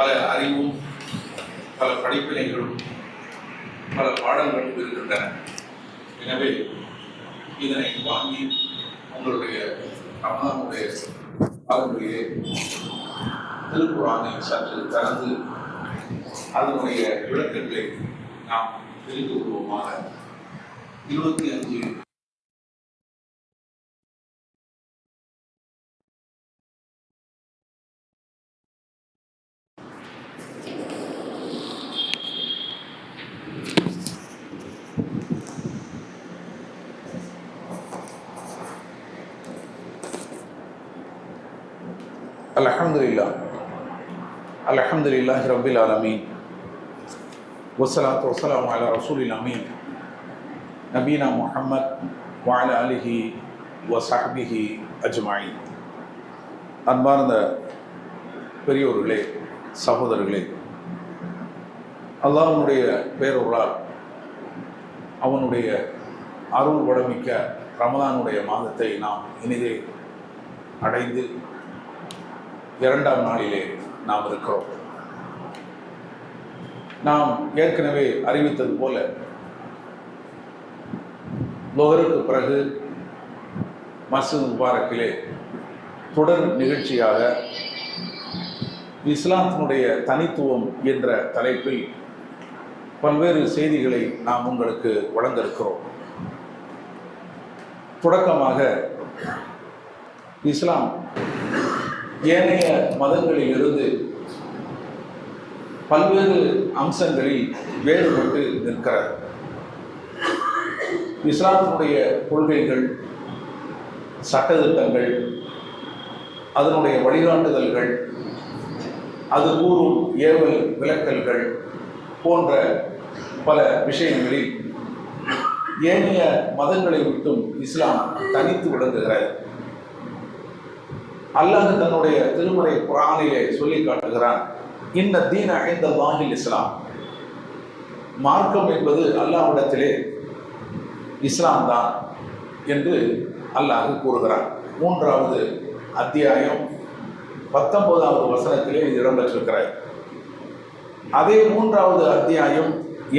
பல அறிவும் பல படிப்பினைகளும் பல பாடங்களும் இருக்கின்றன. எனவே இதனை வாங்கி உங்களுடைய ரமலானுடைய காலங்களிலே திருக்குர்ஆனை சற்று திறந்து அதனுடைய விளக்கங்களை நாம் தெரிந்து கொள்வோமாக. 25 அல்ஹம்துலில்லாஹி ரப்பில் ஆலமீன் வஸ்ஸலாத்து வஸ்ஸலாமு அலா ரசூலில் அமீன் நபீனா முஹம்மத் வ அலா ஆலிஹி வ ஸஹ்பிஹி அஜ்மஈன். அன்பார்ந்த பெரியோர்களே, சகோதரர்களே, அல்லாஹ்வுடைய பேரொருளால் அவனுடைய அருள் வடமிக்க ரமலானுடைய மாதத்தை நாம் இனிதே அடைந்து 2ஆம் நாளிலே நாம் இருக்கிறோம். நாம் ஏற்கனவே அறிவித்தது போல லோஹருக்கு பிறகு மஸ்ஜித் முபாரக்கிலே தொடர் நிகழ்ச்சியாக இஸ்லாத்தினுடைய தனித்துவம் என்ற தலைப்பில் பல்வேறு செய்திகளை நாம் உங்களுக்கு வழங்க இருக்கிறோம். தொடக்கமாக இஸ்லாம் ஏனைய மதங்களிலிருந்து பல்வேறு அம்சங்களில் வேறுபட்டு நிற்கிறது. இஸ்லாத்தினுடைய கொள்கைகள், சட்டத்திட்டங்கள், அதனுடைய வழிகாட்டுதல்கள், அது கூறும் ஏவல் விலக்கல்கள் போன்ற பல விஷயங்களில் ஏனைய மதங்களை விட்டும் இஸ்லாம் தனித்து விளங்குகிறது. அல்லாஹ் தன்னுடைய திருமறை குர்ஆனிலே சொல்லி காட்டுகிறான், இன்ன தீன இன்தல்லாஹில் இஸ்லாம். மார்க்கம் என்பது அல்லாஹ்விடத்திலே இஸ்லாம் தான் என்று அல்லாஹ் கூறுகிறான். 3வது அத்தியாயம் 19வது வசனத்திலே இது இடம்பெற்றிருக்கிறது. அதே 3வது அத்தியாயம்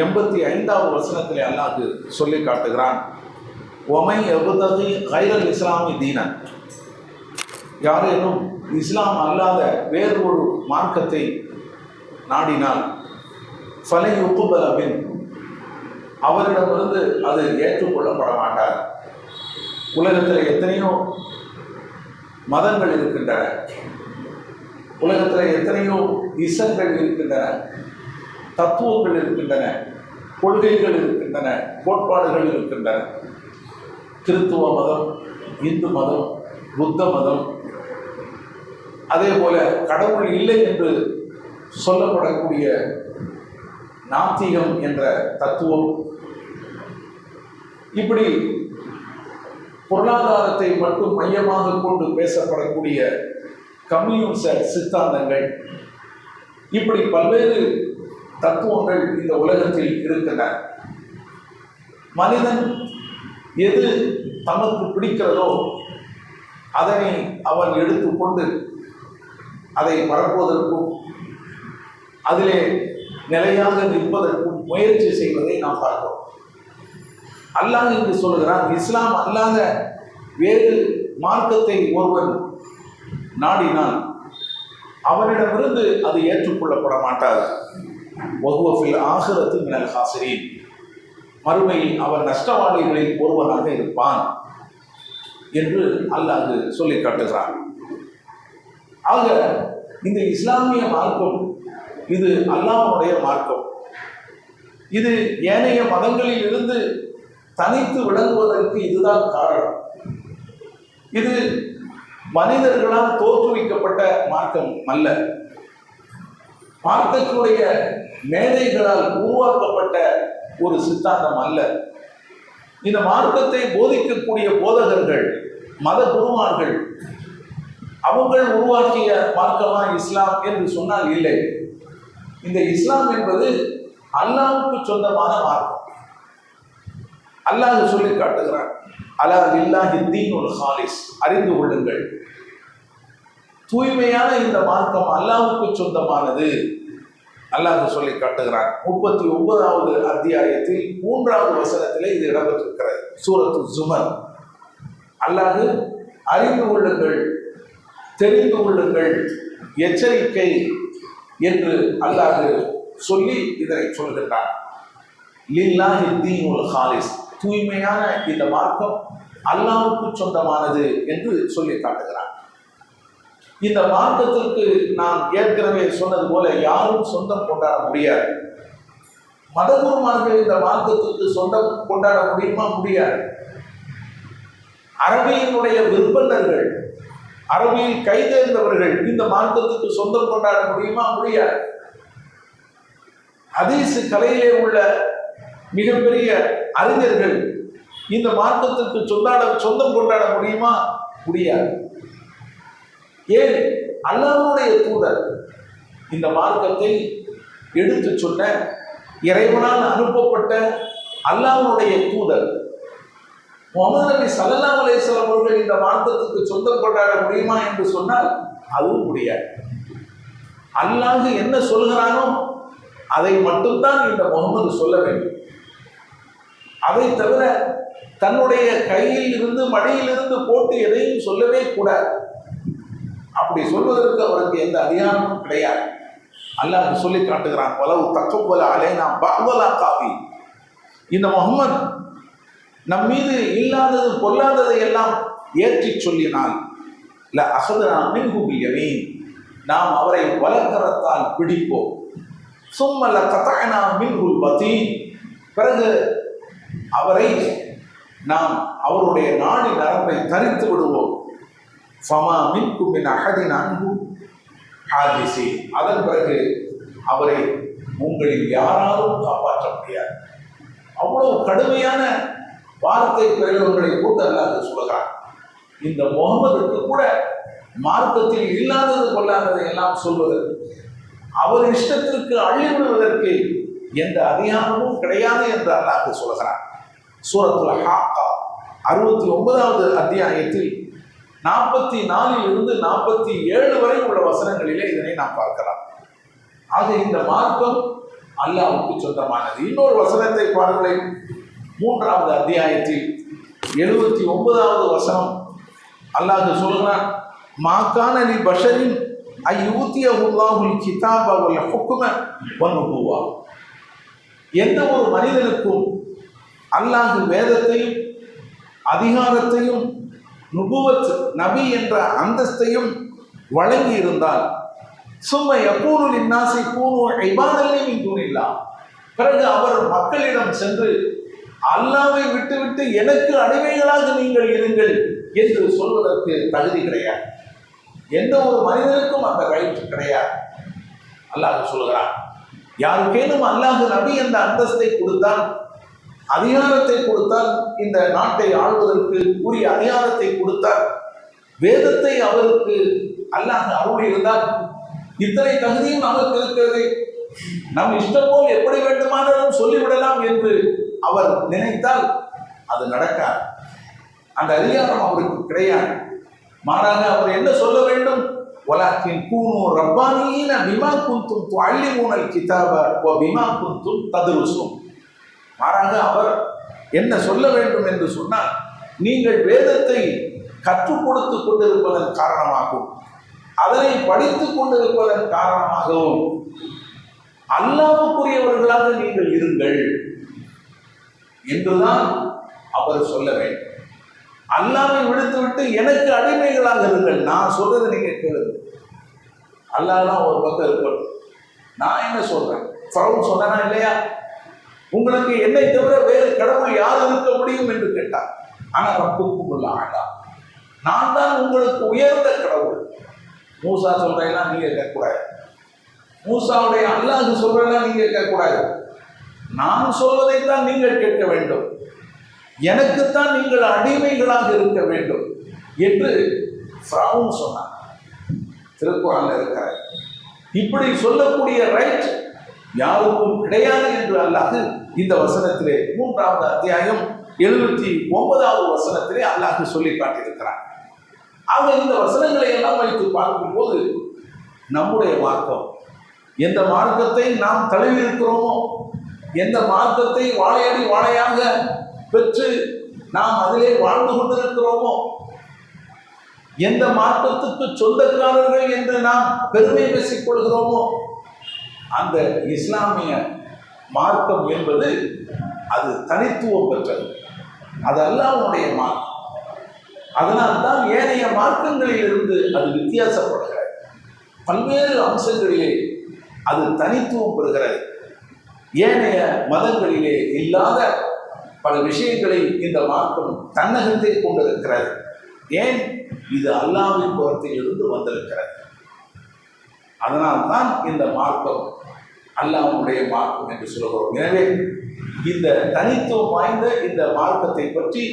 85வது வசனத்திலே அல்லாஹ் சொல்லி காட்டுகிறான், ஒமை யப்தகி கைரல் இஸ்லாமி தீனன். யாரேனும் இஸ்லாம் அல்லாத வேறு ஒரு மார்க்கத்தை நாடினால் ஃபலை யுக்பல மின், அவரிடமிருந்து அது ஏற்றுக்கொள்ளப்பட மாட்டார். உலகத்தில் எத்தனையோ மதங்கள் இருக்கின்றன, உலகத்தில் எத்தனையோ இசங்கள் இருக்கின்றன, தத்துவங்கள் இருக்கின்றன, கொள்கைகள் இருக்கின்றன, கோட்பாடுகள் இருக்கின்றன. கிறித்துவ மதம், இந்து மதம், புத்த மதம், அதே போல கடவுள் இல்லை என்று சொல்லப்படக்கூடிய நாத்திகம் என்ற தத்துவம், இப்படி பொருளாதாரத்தை மட்டும் மையமாக கொண்டு பேசப்படக்கூடிய கம்யூனிச சித்தாந்தங்கள், இப்படி பல்வேறு தத்துவங்கள் இந்த உலகத்தில் இருக்கின்றன. மனிதன் எது தமக்கு பிடிக்கிறதோ அதனை அவன் எடுத்துக்கொண்டு அதை பரப்புவதற்கும் அதிலே நிலையாக நிற்பதற்கும் முயற்சி செய்வதை நாம் பார்க்கிறோம். அல்லாஹ் என்று சொல்கிறான், இஸ்லாம் அல்லாத வேறு மார்க்கத்தை ஒருவன் நாடினால் அவனிடமிருந்து அது ஏற்றுக்கொள்ளப்பட மாட்டாது. வஹுவ ஃபில் ஆகிரத்தி மினல் ஹாசிரீன், மறுமையில் அவன் நஷ்டவாளிகளில் ஒருவனாக இருப்பான் என்று அல்லாஹ் சொல்லி காட்டுகிறான். ஆக இந்த இஸ்லாமிய மார்க்கம் இது அல்லாஹ்வுடைய மார்க்கம். இது ஏனைய மதங்களில் இருந்து தனித்து விளங்குவதற்கு இதுதான் காரணம். இது மனிதர்களால் தோற்றுவிக்கப்பட்ட மார்க்கம் அல்ல, மார்க்கத்தினுடைய மேதைகளால் உருவாக்கப்பட்ட ஒரு சித்தாந்தம் அல்ல. இந்த மார்க்கத்தை போதிக்கக்கூடிய போதகர்கள், மத குருமார்கள், அவங்கள் உருவாக்கிய மார்க்கமா இஸ்லாம் என்று சொன்னால் இல்லை. இந்த இஸ்லாம் என்பது அல்லாஹ்வுக்கு சொந்தமான மார்க்கம். அல்லாஹ் சொல்லி காட்டுகிறான், அலா லில்லாஹி தீனுல் ஹாலிஸ், அறிந்து கொள்ளுங்கள், தூய்மையான இந்த மார்க்கம் அல்லாஹ்வுக்கு சொந்தமானது. அல்லாஹ் சொல்லி காட்டுகிறான் 39வது அத்தியாயத்தில் 3வது வசனத்திலே இது இடம்பெற்றிருக்கிறது. சூரத்து ஜுமர். அல்லாஹ் அறிந்து கொள்ளுங்கள், தெரிந்து கொள்ளுங்கள், எச்சரிக்கை என்று அல்லாஹ் சொல்லி இதனை சொல்கின்றான். லில்லாஹி தீனுல் ஹாலிஸ், தூய்மையான இந்த மார்க்கம் அல்லாஹ்வுக்கு சொந்தமானது என்று சொல்லி காட்டுகிறான். இந்த மார்க்கத்திற்கு நான் ஏற்கனவே சொன்னது போல யாரும் சொந்தம் கொண்டாட முடியாது. மதகுருமார்கள் இந்த மார்க்கத்திற்கு சொந்தம் கொண்டாட முடியுமா? முடியாது. அரபியினுடைய விற்பனர்கள், அரபியில் கைதேர்ந்தவர்கள் இந்த மார்க்கத்துக்கு சொந்தம் கொண்டாட முடியுமா? முடியாது. ஹதீஸ் கலையிலே உள்ள மிகப்பெரிய அறிஞர்கள் இந்த மார்க்கத்திற்கு சொந்தம் கொண்டாட முடியுமா? முடியாது. ஏன்? அல்லாஹ்வுடைய தூதர் இந்த மார்க்கத்தை எடுத்து சொன்ன, இறைவனால் அனுப்பப்பட்ட அல்லாஹ்வுடைய தூதர் முஹம்மது நபி ஸல்லல்லாஹு அலைஹி வஸல்லம் அவர்கள் இந்த மார்க்கத்துக்கு சொந்தம் கொண்டாட முடியுமா என்று சொன்னால் அதுவும் முடியாது. அல்லாஹ் என்ன சொல்கிறானோ அதை மட்டும்தான் இந்த முகமது சொல்ல வேண்டும். அதை தவிர தன்னுடைய கையில் இருந்து மடியிலிருந்து போட்டு எதையும் சொல்லவே கூடாது. அப்படி சொல்வதற்கு அவருக்கு எந்த அதிகாரமும் கிடையாது. அல்லாஹ் சொல்லி காட்டுகிறான், வலவு தக்கபல அலைனா பஅதலா காவி, இந்த முஹம்மது நம் மீது இல்லாதது பொல்லாததை எல்லாம் ஏற்றி சொல்லினால் ல அஹதனா மின்ஹு பில் யமீன், நாம் அவரை வலக்கரத்தால் பிடிப்போம். சும்ம ல கதஅனா மின்ஹுல் வதீன், பிறகு அவரை நாம் அவருடைய நாடி நரம்பை தரித்து விடுவோம். ஃபமா மின்கும் மின் அஹதின் அன்ஹு ஹாதிஸி, அதன் பிறகு அவரை உங்களில் யாராலும் காப்பாற்ற முடியாது. அவ்வளவு கடுமையான வார்த்தை பிரயோகங்களை போட்டு அல்லாஹ் சொல்கிறான். இந்த முகமதுக்கு கூட மார்க்கத்தில் இல்லாதது கொள்ளாததை எல்லாம் சொல்வது, அவர் இஷ்டத்திற்கு அள்ளிவிடுவதற்கு எந்த அதிகாரமும் கிடையாது என்று அல்லாஹ் சொல்கிறான். சூரத்துல் ஹாக்கா 69வது அத்தியாயத்தில் 44 47 வரை உள்ள வசனங்களிலே இதனை நாம் பார்க்கலாம். ஆக இந்த மார்க்கம் அல்லாஹ்வுக்கு சொந்தமானது. இன்னொரு வசனத்தை பாருங்களேன். 3வது அத்தியாயத்தில் 79வது வசனம் அல்லாஹ் சொல்கிறான், மாகான லி பஷரின் அய்யூதியஹுல்லாஹுல் கிதாப வல் ஹுக்ம வன் நுபுவா, எந்த ஒரு மனிதனுக்கும் அல்லாஹ் வேதத்தையும் அதிகாரத்தையும் நுபுவத் நபி என்ற அந்தஸ்தையும் வழங்கி இருந்தால், சும்ம யகூலு லின்னாஸி கூனு இபாதல்லி மின் தூனில்லாஹ், பிறகு அவர் மக்களிடம் சென்று அல்லாஹ்வை விட்டுவிட்டு எனக்கு அடிமைகளாக நீங்கள் இருங்கள் என்று சொல்வதற்கு தகுதி கிடையாது. எந்த ஒரு மனிதனுக்கும் அந்த ரைட் கிடையாது. அல்லாஹ் சொல்கிறான், யாருக்கேனும் அல்லாஹ் நபி என்ற அந்தஸ்தை கொடுத்தான், அதிகாரத்தை கொடுத்தால், இந்த நாட்டை ஆள்வதற்கு உரிய அதிகாரத்தை கொடுத்தால், வேதத்தை அவருக்கு அல்லாஹ் அருள் இருந்தால், இத்தனை தகுதியும் நமக்கு இருக்கிறது, நம் இஷ்டம் போல் எப்படி வேண்டுமானாலும் சொல்லிவிடலாம் என்று அவர் நினைத்தால் அது நடக்காது. அந்த அதிகாரம் அவருக்கு கிடையாது. மாறாக அவர் என்ன சொல்ல வேண்டும்? வலாக்கின் கூனு ரப்பானீன பிமா குன்தும் துஅல்லிமூனல் கிதாப வ பிமா குன்தும் ததுருஸூன். மாறாக அவர் என்ன சொல்ல வேண்டும் என்று சொன்னால், நீங்கள் வேதத்தை கற்றுக் கொடுத்து கொண்டிருப்பதன் காரணமாகவும் அதனை படித்துக் கொண்டிருப்பதன் காரணமாகவும் அல்லாஹ்வுக்குரியவர்களாக நீங்கள் இருங்கள் என்றுதான் அவர் சொல்ல வேண்டும். அல்லாஹ்வை விடுத்துவிட்டு எனக்கு அடிமைகளாக இருங்கள், நான் சொல்றது நீங்க கேளுங்க. அல்லாஹ்லாம் ஒரு பக்கம் இருக்கணும், நான் என்ன சொல்றேன். ஃபரௌன் சொன்னானா இல்லையா, உங்களுக்கு என்னை தவிர வேறு கடவுள் யார் இருக்க முடியும் என்று கேட்டார். ஆனால் ரப்புக்குமுல் அலா, நான் தான் உங்களுக்கு உயர்ந்த கடவுள். மூசா சொல்றேன்னா நீங்க கேட்கக்கூடாது, மூசாவுடைய அல்லாஹ் சொல்றேன்னா நீங்க கேட்கக்கூடாது, நான் சொல்வதைத்தான் நீங்கள் கேட்க வேண்டும், எனக்குத்தான் நீங்கள் அடிமைகளாக இருக்க வேண்டும் என்று ஃபிரௌன் சொன்னார். திருக்குர்ஆன்ல இருக்கிறார். இப்படி சொல்லக்கூடிய ரைட் யாருக்கும் கிடையாது என்று அல்லாஹ் இந்த வசனத்திலே 3வது அத்தியாயம் 79வது வசனத்திலே அல்லாஹ் சொல்லி காட்டியிருக்கிறார். ஆக இந்த வசனங்களை எல்லாம் வைத்து பார்க்கும்போது நம்முடைய மார்க்கம், எந்த மார்க்கத்தை நாம் தழுவி இருக்கிறோமோ, எந்த மார்க்கத்தை வாழையடி வாழையாக பெற்று நாம் அதிலே வாழ்ந்து கொண்டிருக்கிறோமோ, எந்த மார்க்கத்துக்கு சொந்தக்காரர்கள் என்று நாம் பெருமை பேசிக் கொள்கிறோமோ, அந்த இஸ்லாமிய மார்க்கம் என்பது அது தனித்துவம் பெற்றது. அது அல்லாஹ்வுடைய மார்க்கம். அதனால்தான் ஏனைய மார்க்கங்களில் இருந்து அது வித்தியாசப்படுகிறது. பல்வேறு அம்சங்களிலே அது தனித்துவம் பெறுகிறது. ஏனைய மதங்களிலே இல்லாத பல விஷயங்களை இந்த மார்க்கம் தன்னகத்தை கொண்டிருக்கிறது. ஏன்? இது அல்லாஹ்வின் புறத்தில் இருந்து வந்திருக்கிறது. அதனால்தான் இந்த மார்க்கம் அல்லாஹ்வுடைய மார்க்கம் என்று சொல்கிறோம். எனவே இந்த தனித்துவம் வாய்ந்த இந்த மார்க்கத்தை பற்றி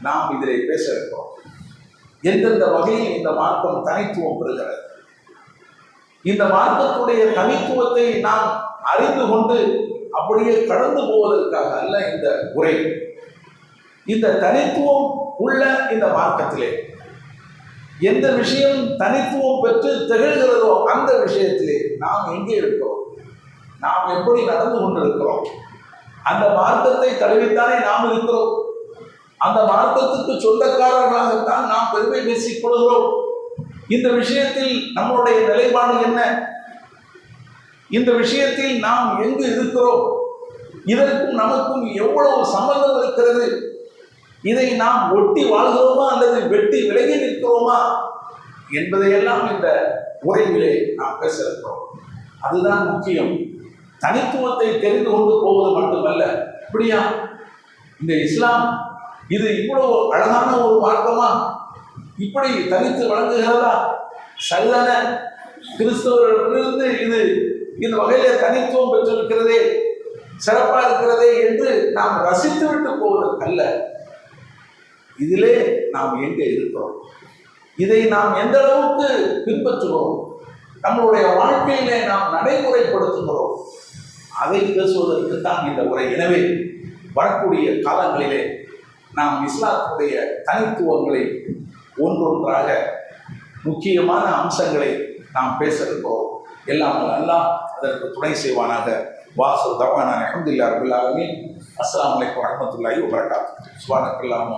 நாம் இதிலே பேச இருக்கிறோம். எந்தெந்த வகையில் இந்த மார்க்கம் தனித்துவம் பெறுகிறது, இந்த மார்க்கத்துடைய தனித்துவத்தை நாம் அறிந்து கொண்டு அப்படியே கடந்து போவதற்காக அல்ல இந்த உரை. இந்த தனித்துவம் உள்ள இந்த மார்க்கத்திலே எந்த விஷயம் தனித்துவம் பெற்று திகழ்கிறதோ அந்த விஷயத்திலே நாம் எங்கே இருக்கிறோம், நாம் எப்படி நடந்து கொண்டிருக்கிறோம், அந்த மார்க்கத்தை தழுவித்தானே நாம் இருக்கிறோம். அந்த மார்க்கத்துக்கு சொந்தக்காரர்களாகத்தான் நாம் பெருமை பேசிக் கொள்கிறோம். இந்த விஷயத்தில் நம்முடைய நிலைப்பாடு என்ன, இந்த விஷயத்தில் நாம் எங்கு இருக்கிறோம், இதற்கும் நமக்கும் எவ்வளவு சம்பந்தம் இருக்கிறது, இதை நாம் ஒட்டி வாழ்கிறோமா அல்லது வெட்டி விலகி நிற்கிறோமா என்பதையெல்லாம் இந்த உரையிலே நாம் பேச இருக்கிறோம். அதுதான் முக்கியம். தனித்துவத்தை தெரிந்து கொண்டு போவது மட்டுமல்ல. இப்படியா இந்த இஸ்லாம் இது இவ்வளவு அழகான ஒரு மார்க்கமா, இப்படி தனித்து வழங்குகிறதா, சரிதான கிறிஸ்தவர்களிலிருந்து இது இந்த வகையில தனித்துவம் பெற்றிருக்கிறதே, சிறப்பா இருக்கிறதே என்று நாம் ரசித்து விட்டு போவதற்கல்ல. இதிலே நாம் எங்கே இருக்கிறோம், இதை நாம் எந்த அளவுக்கு பின்பற்றுகிறோம், நம்மளுடைய வாழ்க்கையிலே நாம் நடைமுறைப்படுத்துகிறோம், அதை பேசுவதற்கு தான் இந்த உரை. எனவே வரக்கூடிய காலங்களிலே நாம் இஸ்லாத்துடைய தனித்துவங்களை ஒன்றொன்றாக முக்கியமான அம்சங்களை நாம் பேச இருக்கிறோம். எல்லாம் அல்லாஹ் அதற்கு துணை செய்வானாக. வாசு தவானா அல்ஹம்துலில்லாஹி ரப்பில் ஆலமீன். அஸ்ஸலாமு அலைக்கும் வரஹ்மத்துல்லாஹி வபரகாத்துஹு. சுப்ஹானக்கல்லாஹு